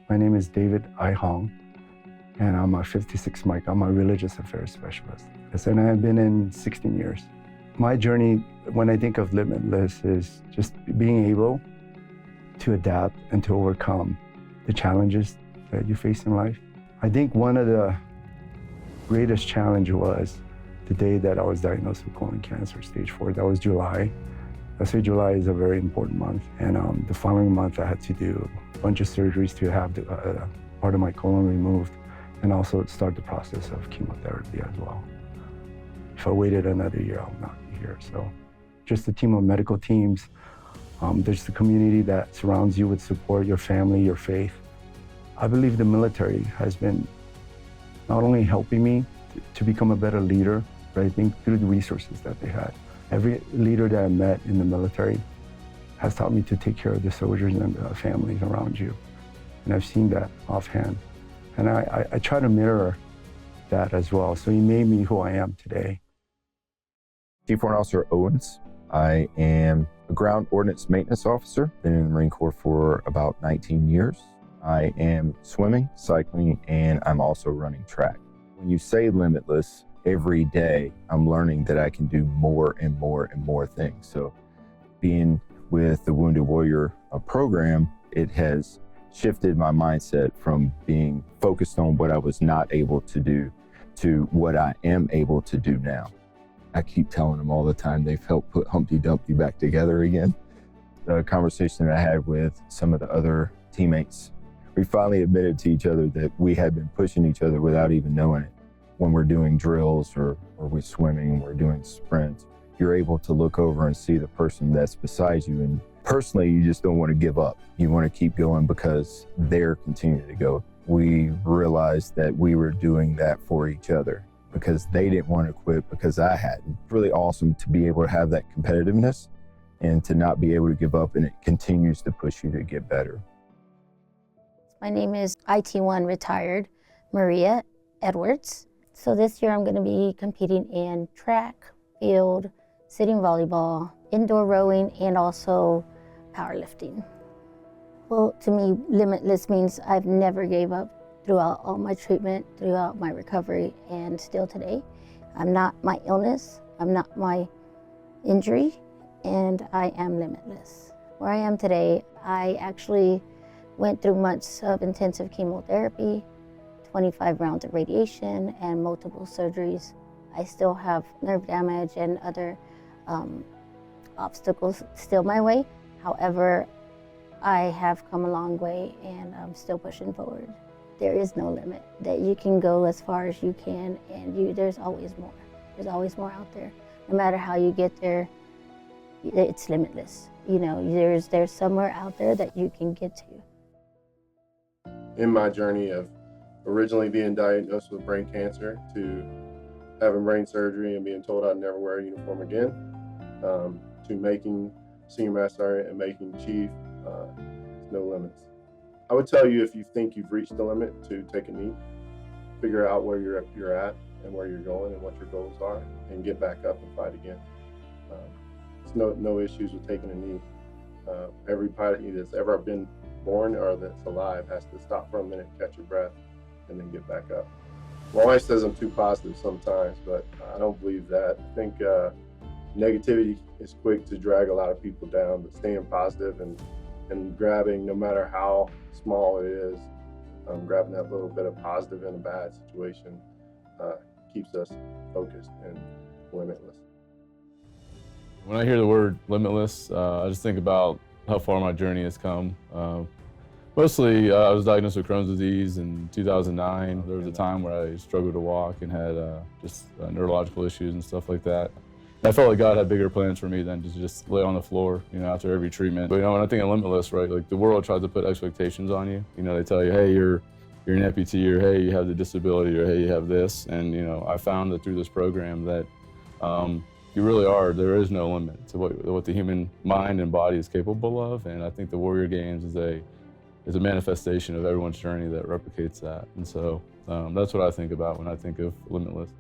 My name is David I. Hong, and I'm a 56 Mike. I'm a religious affairs specialist. Yes, and I've been in 16 years. My journey, when I think of Limitless, is just being able to adapt and to overcome the challenges that you face in life. I think one of the greatest challenge was the day that I was diagnosed with colon cancer, stage 4. That was July. I say July is a very important month. And the following month, I had to do a bunch of surgeries to have the, part of my colon removed and also start the process of chemotherapy as well. If I waited another year, I would not be here. So just a team of medical teams. There's the community that surrounds you with support, your family, your faith. I believe the military has been not only helping me to become a better leader, but I think through the resources that they had. Every leader that I met in the military has taught me to take care of the soldiers and the families around you. And I've seen that offhand. And I try to mirror that as well. So he made me who I am today. Chief Warrant Officer Owens. I am a ground ordnance maintenance officer. Been in the Marine Corps for about 19 years. I am swimming, cycling, and I'm also running track. When you say limitless, every day I'm learning that I can do more and more and more things. So being with the Wounded Warrior program, it has shifted my mindset from being focused on what I was not able to do to what I am able to do now. I keep telling them all the time they've helped put Humpty Dumpty back together again. The conversation that I had with some of the other teammates, we finally admitted to each other that we had been pushing each other without even knowing it. When we're doing drills or we're swimming, we're doing sprints, you're able to look over and see the person that's beside you. And personally, you just don't want to give up. You want to keep going because they're continuing to go. We realized that we were doing that for each other because they didn't want to quit because I hadn't. It's really awesome to be able to have that competitiveness and to not be able to give up, and it continues to push you to get better. My name is IT1 retired Maria Edwards. So this year I'm going to be competing in track, field, sitting volleyball, indoor rowing, and also powerlifting. Well, to me, limitless means I've never gave up throughout all my treatment, throughout my recovery, and still today. I'm not my illness, I'm not my injury, and I am limitless. Where I am today, I actually went through months of intensive chemotherapy, 25 rounds of radiation, and multiple surgeries. I still have nerve damage and other obstacles still my way. However, I have come a long way and I'm still pushing forward. There is no limit, that you can go as far as you can, and there's always more. There's always more out there. No matter how you get there, it's limitless. You know, there's somewhere out there that you can get to. In my journey of originally being diagnosed with brain cancer to having brain surgery and being told I'd never wear a uniform again, to making senior master sergeant and making chief, there's no limits. I would tell you, if you think you've reached the limit, to take a knee, figure out where you're at and where you're going and what your goals are, and get back up and fight again. There's no issues with taking a knee. Everybody that's ever been born or that's alive has to stop for a minute, catch your breath, and then get back up. My wife says I'm too positive sometimes, but I don't believe that. I think negativity is quick to drag a lot of people down, but staying positive and grabbing, no matter how small it is, grabbing that little bit of positive in a bad situation keeps us focused and limitless. When I hear the word limitless, I just think about how far my journey has come. Mostly, I was diagnosed with Crohn's disease in 2009. There was a time where I struggled to walk and had just neurological issues and stuff like that. I felt like God had bigger plans for me than to just lay on the floor, you know, after every treatment. But, you know, when I think of limitless, right, like the world tries to put expectations on you. You know, they tell you, hey, you're an amputee, or hey, you have the disability, or hey, you have this. And, you know, I found that through this program that you really are, there is no limit to what the human mind and body is capable of. And I think the Warrior Games is a manifestation of everyone's journey that replicates that. And so that's what I think about when I think of limitless.